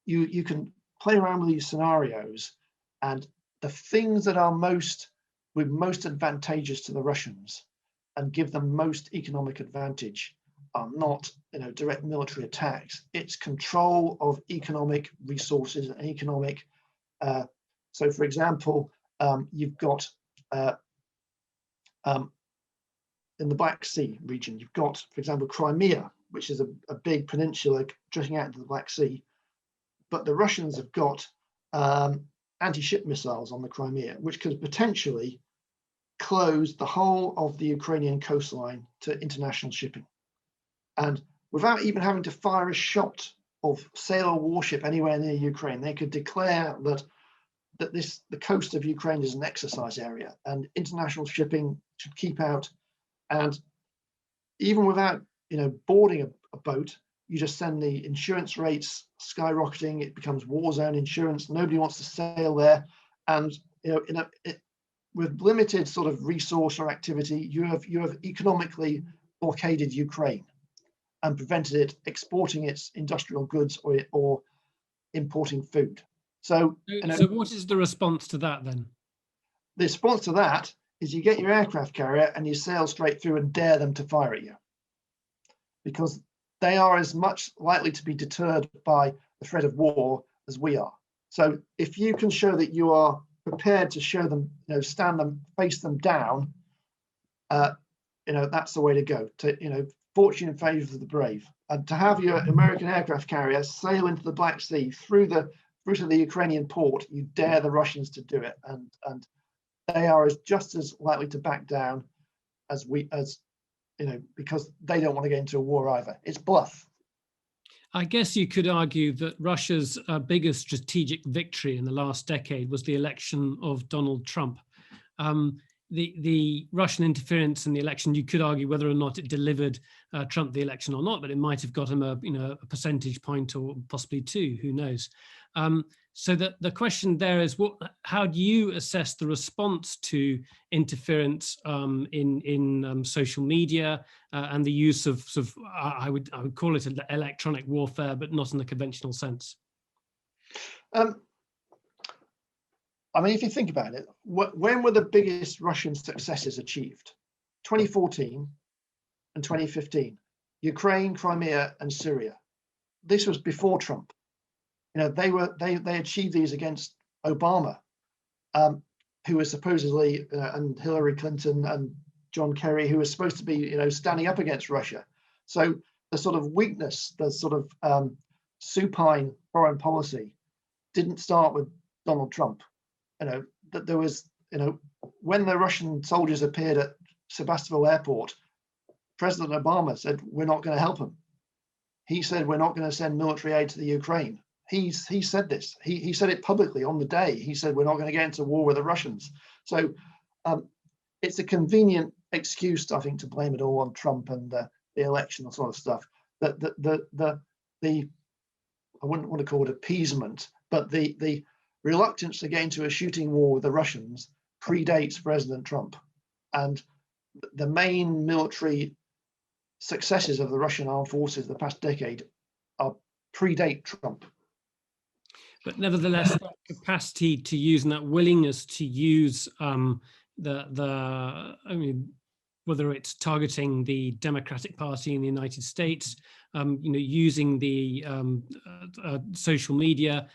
you can play around with these scenarios, and the things that are most advantageous to the Russians and give them most economic advantage are not direct military attacks. It's control of economic resources and economic. So, for example, you've got in the Black Sea region, you've got, for example, Crimea, which is a big peninsula jutting out into the Black Sea. But the Russians have got anti-ship missiles on the Crimea, which could potentially close the whole of the Ukrainian coastline to international shipping. And without even having to fire a shot of sail or warship anywhere near Ukraine, they could declare that the coast of Ukraine is an exercise area and international shipping should keep out. And even without boarding a boat, you just send the insurance rates skyrocketing. It becomes war zone insurance. Nobody wants to sail there. And with limited sort of resource or activity, you have economically blockaded Ukraine and prevented it exporting its industrial goods or importing food. So what is the response to that then? The response to that is you get your aircraft carrier and you sail straight through and dare them to fire at you, because they are as much likely to be deterred by the threat of war as we are. So if you can show that you are prepared to show them, stand them, face them down, that's the way to go. To fortune favours the brave. And to have your American aircraft carrier sail into the Black Sea through to the Ukrainian port, you dare the Russians to do it, and they are just as likely to back down as because they don't want to get into a war either. It's bluff. I guess you could argue that Russia's biggest strategic victory in the last decade was the election of Donald Trump. The Russian interference in the election, you could argue whether or not it delivered Trump the election or not, but it might have got him a percentage point or possibly two, who knows. So the question there is, how do you assess the response to interference in social media and the use of sort of, I would call it electronic warfare, but not in the conventional sense? I mean, if you think about it, when were the biggest Russian successes achieved? 2014 and 2015, Ukraine, Crimea, and Syria. This was before Trump. They achieved these against Obama, who was supposedly, and Hillary Clinton and John Kerry, who was supposed to be, standing up against Russia. So the sort of weakness, the sort of supine foreign policy, didn't start with Donald Trump. That there was, when the Russian soldiers appeared at Sebastopol Airport, President Obama said, "We're not going to help them." He said, "We're not going to send military aid to the Ukraine." He said this. He said it publicly on the day. He said, "We're not going to get into war with the Russians." So it's a convenient excuse, I think, to blame it all on Trump and the election and sort of stuff. That the I wouldn't want to call it appeasement, but the reluctance to get into a shooting war with the Russians predates President Trump, and the main military successes of the Russian armed forces the past decade predate Trump. But nevertheless, that capacity to use and that willingness to use whether it's targeting the Democratic Party in the United States, using the social media,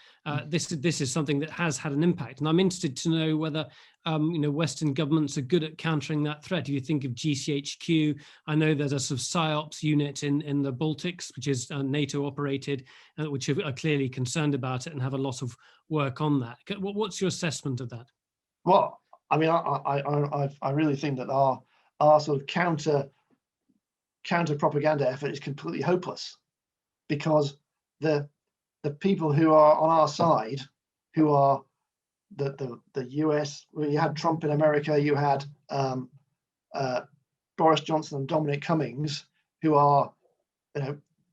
this is something that has had an impact. And I'm interested to know whether Western governments are good at countering that threat. If you think of GCHQ, I know there's a sort of PSYOPs unit in the Baltics, which is NATO operated, which are clearly concerned about it and have a lot of work on that. What's your assessment of that? Well, I mean, I really think that our sort of counter propaganda effort is completely hopeless, because the people who are on our side, who are the US, well, you had Trump in America, you had Boris Johnson and Dominic Cummings, who are,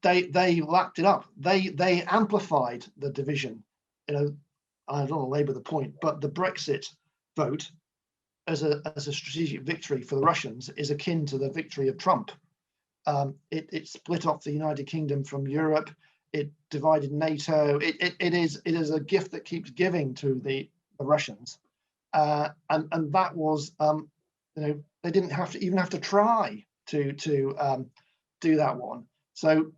they lapped it up. They amplified the division. I don't want to labor the point, but the Brexit vote as a strategic victory for the Russians is akin to the victory of Trump. It split off the United Kingdom from Europe. It divided NATO. It is a gift that keeps giving to the Russians, and that was they didn't have to try to do that one. So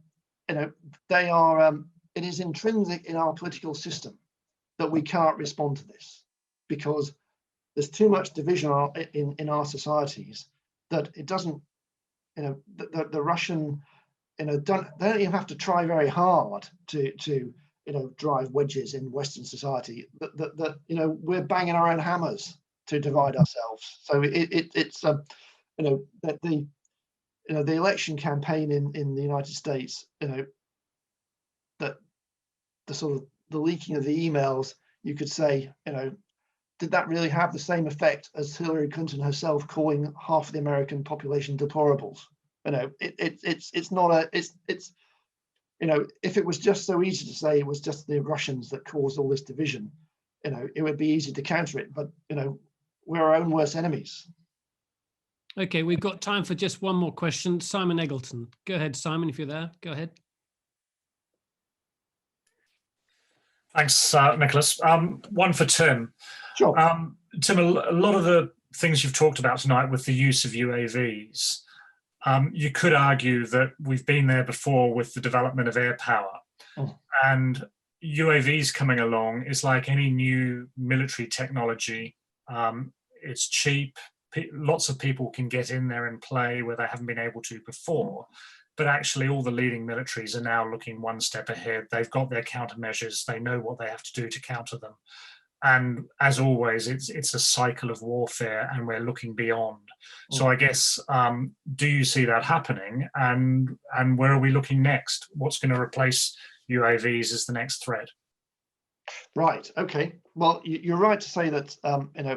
they are. It is intrinsic in our political system that we can't respond to this, because there's too much division in our societies that it doesn't. The Russian, they don't even have to try very hard to drive wedges in Western society. That we're banging our own hammers to divide ourselves. So it's the election campaign in the United States, that the sort of the leaking of the emails, you could say, did that really have the same effect as Hillary Clinton herself calling half of the American population deplorables? It's not if it was just so easy to say it was just the Russians that caused all this division, it would be easy to counter it. But we're our own worst enemies. Okay, we've got time for just one more question. Simon Eggleton. Go ahead, Simon, if you're there. Go ahead. Thanks, Nicholas. One for Tim. Sure. Tim, a lot of the things you've talked about tonight with the use of UAVs, you could argue that we've been there before with the development of air power. And UAVs coming along is like any new military technology. It's cheap, lots of people can get in there and play where they haven't been able to before. But actually all the leading militaries are now looking one step ahead. They've got their countermeasures. They know what they have to do to counter them. And as always, it's a cycle of warfare, and we're looking beyond. So I guess, do you see that happening? And where are we looking next? What's going to replace UAVs as the next threat? Right. Okay. Well, you're right to say that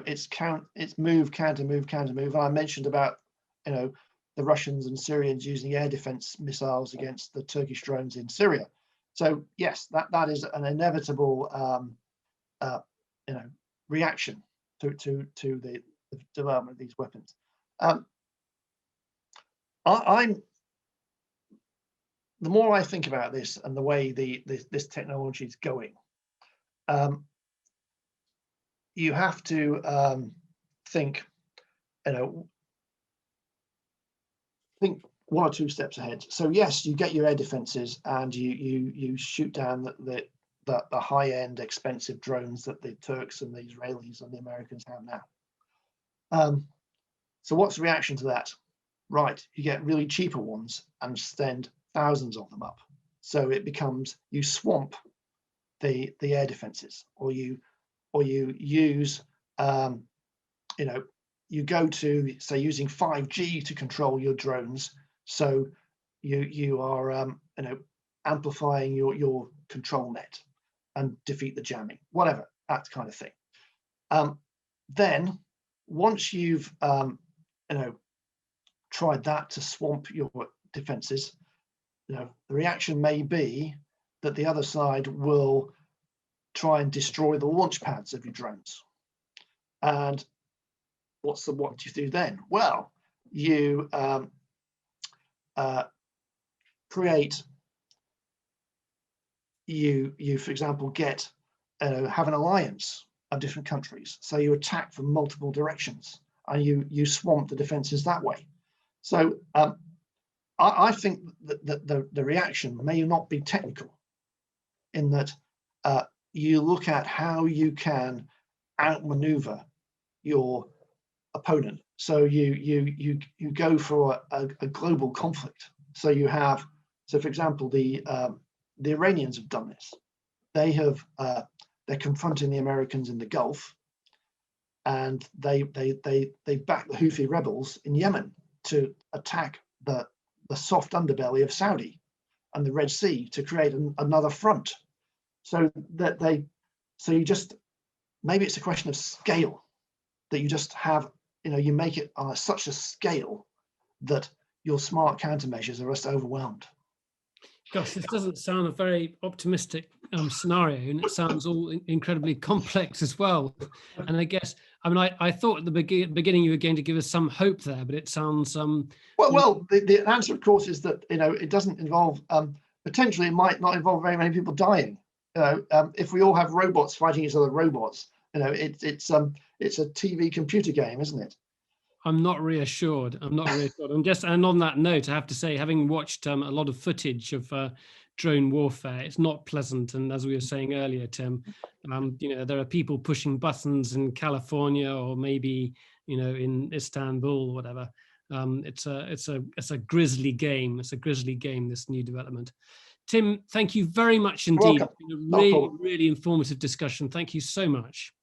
it's move, counter, move, counter, move. I mentioned about the Russians and Syrians using air defense missiles against the Turkish drones in Syria. So yes, that is an inevitable reaction to the development of these weapons. I'm the more I think about this and the way this technology is going, you have to think, think one or two steps ahead. So yes, you get your air defenses and you shoot down the high-end expensive drones that the Turks and the Israelis and the Americans have now. So what's the reaction to that? Right, you get really cheaper ones and send thousands of them up. So it becomes, you swamp the air defenses, or you use you go to, say, using 5G to control your drones. So you are amplifying your control net and defeat the jamming, whatever, that kind of thing. Then once you've tried that to swamp your defenses, the reaction may be that the other side will try and destroy the launch pads of your drones. And what do you do then? Well, you create, you for example have an alliance of different countries. So you attack from multiple directions and you swamp the defenses that way. So I think that the reaction may not be technical, in that you look at how you can outmaneuver your opponent. So you go for a global conflict. So for example, the Iranians have done this. They're confronting the Americans in the Gulf, and they back the Houthi rebels in Yemen to attack the soft underbelly of Saudi and the Red Sea to create another front. So you just, maybe it's a question of scale, that you just have, you make it on such a scale that your smart countermeasures are just overwhelmed. Gosh, this doesn't sound a very optimistic scenario, and it sounds all incredibly complex as well. And I guess, I thought at the beginning you were going to give us some hope there, but it sounds well, the answer, of course, is that it doesn't involve, potentially it might not involve very many people dying. If we all have robots fighting each other, robots, it's a TV computer game, isn't it? I'm not reassured. And on that note, I have to say, having watched a lot of footage of drone warfare, it's not pleasant. And as we were saying earlier, Tim, there are people pushing buttons in California, or maybe in Istanbul or whatever. It's a grisly game. It's a grisly game, this new development. Tim, thank you very much indeed. It's been a really informative discussion. Thank you so much.